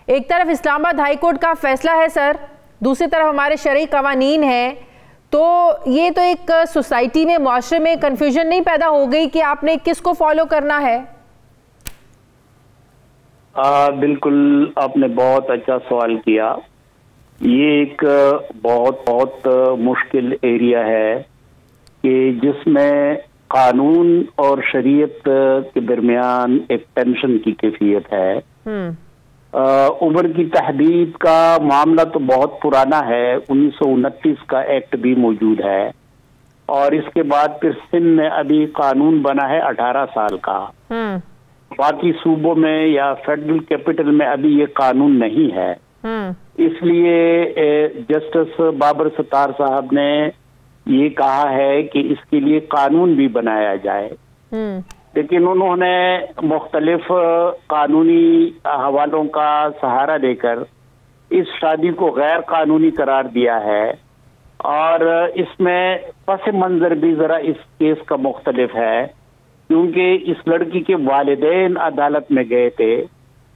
ایک طرف اسلام آباد ہائی کورٹ کا فیصلہ ہے سر، دوسری طرف ہمارے شرعی قوانین ہیں، تو یہ تو ایک سوسائٹی میں، معاشرے میں کنفیوژن نہیں پیدا ہو گئی کہ آپ نے کس کو فالو کرنا ہے؟ بالکل، آپ نے بہت اچھا سوال کیا۔ یہ ایک بہت مشکل ایریا ہے کہ جس میں قانون اور شریعت کے درمیان ایک ٹینشن کی کیفیت ہے۔ عمر کی تحدید کا معاملہ تو بہت پرانا ہے، 1929 کا ایکٹ بھی موجود ہے، اور اس کے بعد پھر سندھ میں ابھی قانون بنا ہے 18 سال کا۔ باقی صوبوں میں یا فیڈرل کیپٹل میں ابھی یہ قانون نہیں ہے۔ اس لیے جسٹس بابر ستار صاحب نے یہ کہا ہے کہ اس کے لیے قانون بھی بنایا جائے، لیکن انہوں نے مختلف قانونی حوالوں کا سہارا دے کر اس شادی کو غیر قانونی قرار دیا ہے، اور اس میں پس منظر بھی ذرا اس کیس کا مختلف ہے، کیونکہ اس لڑکی کے والدین عدالت میں گئے تھے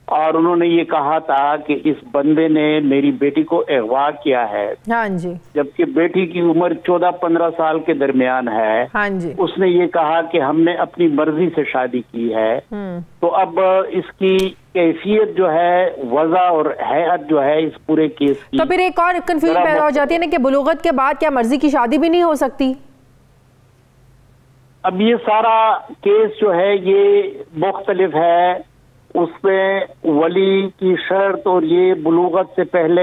اور انہوں نے یہ کہا تھا کہ اس بندے نے میری بیٹی کو اغوا کیا ہے، جبکہ بیٹی کی عمر 14-15 سال کے درمیان ہے۔ اس نے یہ کہا کہ ہم نے اپنی مرضی سے شادی کی ہے۔ تو اب اس کی کیفیت جو ہے، وضع اور حیت جو ہے اس پورے کیس کی، تو پھر ایک اور کنفیوژن پیدا ہو جاتی ہے نا کہ بلوغت کے بعد کیا مرضی کی شادی بھی نہیں ہو سکتی؟ اب یہ سارا کیس جو ہے یہ مختلف ہے، اس میں ولی کی شرط اور یہ بلوغت سے پہلے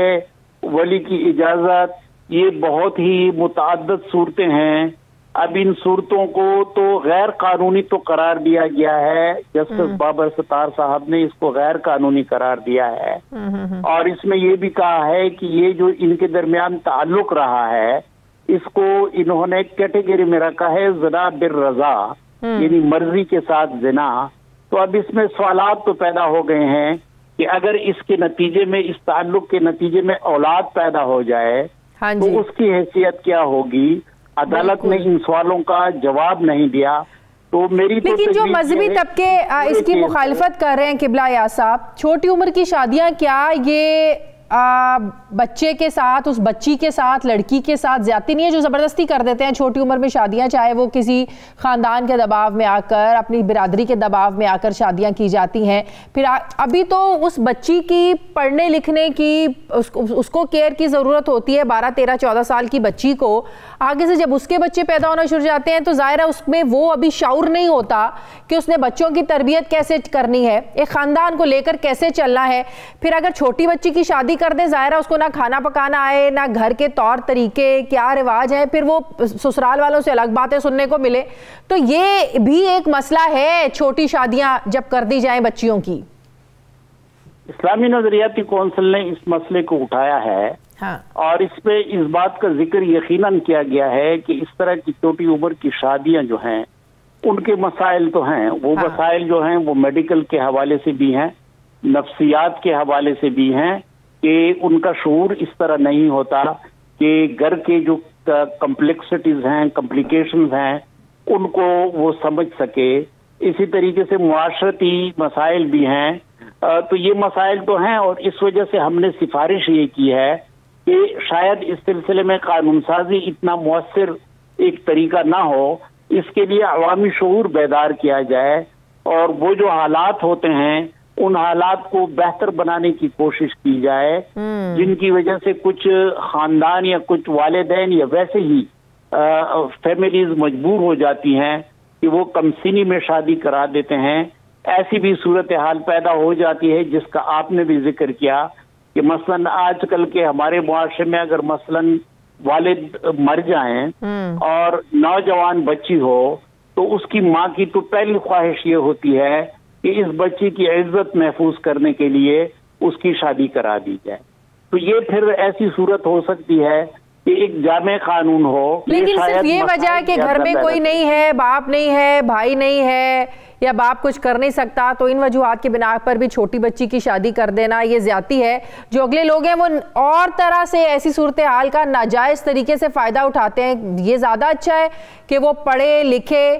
ولی کی اجازت، یہ بہت ہی متعدد صورتیں ہیں۔ اب ان صورتوں کو تو غیر قانونی تو قرار دیا گیا ہے، جسٹس بابر ستار صاحب نے اس کو غیر قانونی قرار دیا ہے، اور اس میں یہ بھی کہا ہے کہ یہ جو ان کے درمیان تعلق رہا ہے اس کو انہوں نے کیٹیگری میں رکھا ہے زنا بالرضا، یعنی مرضی کے ساتھ زنا۔ تو اب اس میں سوالات تو پیدا ہو گئے ہیں کہ اگر اس کے نتیجے میں، اس تعلق کے نتیجے میں اولاد پیدا ہو جائے تو اس کی حیثیت کیا ہوگی؟ عدالت نے ان سوالوں کا جواب نہیں دیا۔ تو میری لیکن جو مذہبی طبقے اس کی مخالفت کر رہے ہیں قبلہ یا صاحب، چھوٹی عمر کی شادیاں کیا یہ بچے کے ساتھ، اس بچی کے ساتھ، لڑکی کے ساتھ زیادتی نہیں ہے جو زبردستی کر دیتے ہیں چھوٹی عمر میں شادیاں، چاہے وہ کسی خاندان کے دباؤ میں آ کر، اپنی برادری کے دباؤ میں آ کر شادیاں کی جاتی ہیں؟ پھر ابھی تو اس بچی کی پڑھنے لکھنے کی، اس کو کیئر کی ضرورت ہوتی ہے، 12 13 14 سال کی بچی کو۔ آگے سے جب اس کے بچے پیدا ہونا شروع جاتے ہیں تو ظاہر ہے اس میں وہ ابھی شعور نہیں ہوتا کہ اس نے بچوں کی تربیت کیسے کرنی ہے، ایک خاندان کو لے کر کیسے چلنا ہے۔ پھر اگر چھوٹی بچی کی شادی کر دیں، ظاہر ہے اس کو نہ کھانا پکانا آئے، نہ گھر کے طور طریقے کیا رواج ہیں، پھر وہ سسرال والوں سے الگ باتیں سننے کو ملے۔ تو یہ بھی ایک مسئلہ ہے، چھوٹی شادیاں جب کر دی جائیں بچیوں کی۔ اسلامی نظریاتی کونسل نے اس مسئلے کو اٹھایا ہے، اور اس پہ اس بات کا ذکر یقیناً کیا گیا ہے کہ اس طرح کی چھوٹی عمر کی شادیاں جو ہیں ان کے مسائل تو ہیں، وہ مسائل جو ہیں وہ میڈیکل کے حوالے سے بھی ہیں، نفسیات کے حوالے سے بھی ہیں، کہ ان کا شعور اس طرح نہیں ہوتا کہ گھر کے جو کمپلیکسٹیز ہیں، کمپلیکیشنز ہیں، ان کو وہ سمجھ سکے۔ اسی طریقے سے معاشرتی مسائل بھی ہیں۔ تو یہ مسائل تو ہیں، اور اس وجہ سے ہم نے سفارش یہ کی ہے کہ شاید اس سلسلے میں قانون سازی اتنا مؤثر ایک طریقہ نہ ہو، اس کے لیے عوامی شعور بیدار کیا جائے، اور وہ جو حالات ہوتے ہیں ان حالات کو بہتر بنانے کی کوشش کی جائے، جن کی وجہ سے کچھ خاندان یا کچھ والدین یا ویسے ہی فیملیز مجبور ہو جاتی ہیں کہ وہ کم سنی میں شادی کرا دیتے ہیں۔ ایسی بھی صورتحال پیدا ہو جاتی ہے جس کا آپ نے بھی ذکر کیا کہ مثلاً آج کل کے ہمارے معاشرے میں اگر مثلاً والد مر جائیں اور نوجوان بچی ہو تو اس کی ماں کی تو پہلی خواہش یہ ہوتی ہے کہ اس بچی کی عزت محفوظ کرنے کے لیے اس کی شادی کرا دی جائے۔ تو یہ پھر ایسی صورت ہو سکتی ہے کہ ایک جامع قانون ہو، لیکن صرف یہ وجہ ہے کہ گھر میں کوئی نہیں ہے، باپ نہیں ہے، بھائی نہیں ہے، یا باپ کچھ کر نہیں سکتا، تو ان وجوہات کی بنا پر بھی چھوٹی بچی کی شادی کر دینا یہ زیادتی ہے۔ جو اگلے لوگ ہیں وہ اور طرح سے ایسی صورتحال کا ناجائز طریقے سے فائدہ اٹھاتے ہیں۔ یہ زیادہ اچھا ہے کہ وہ پڑھے لکھے،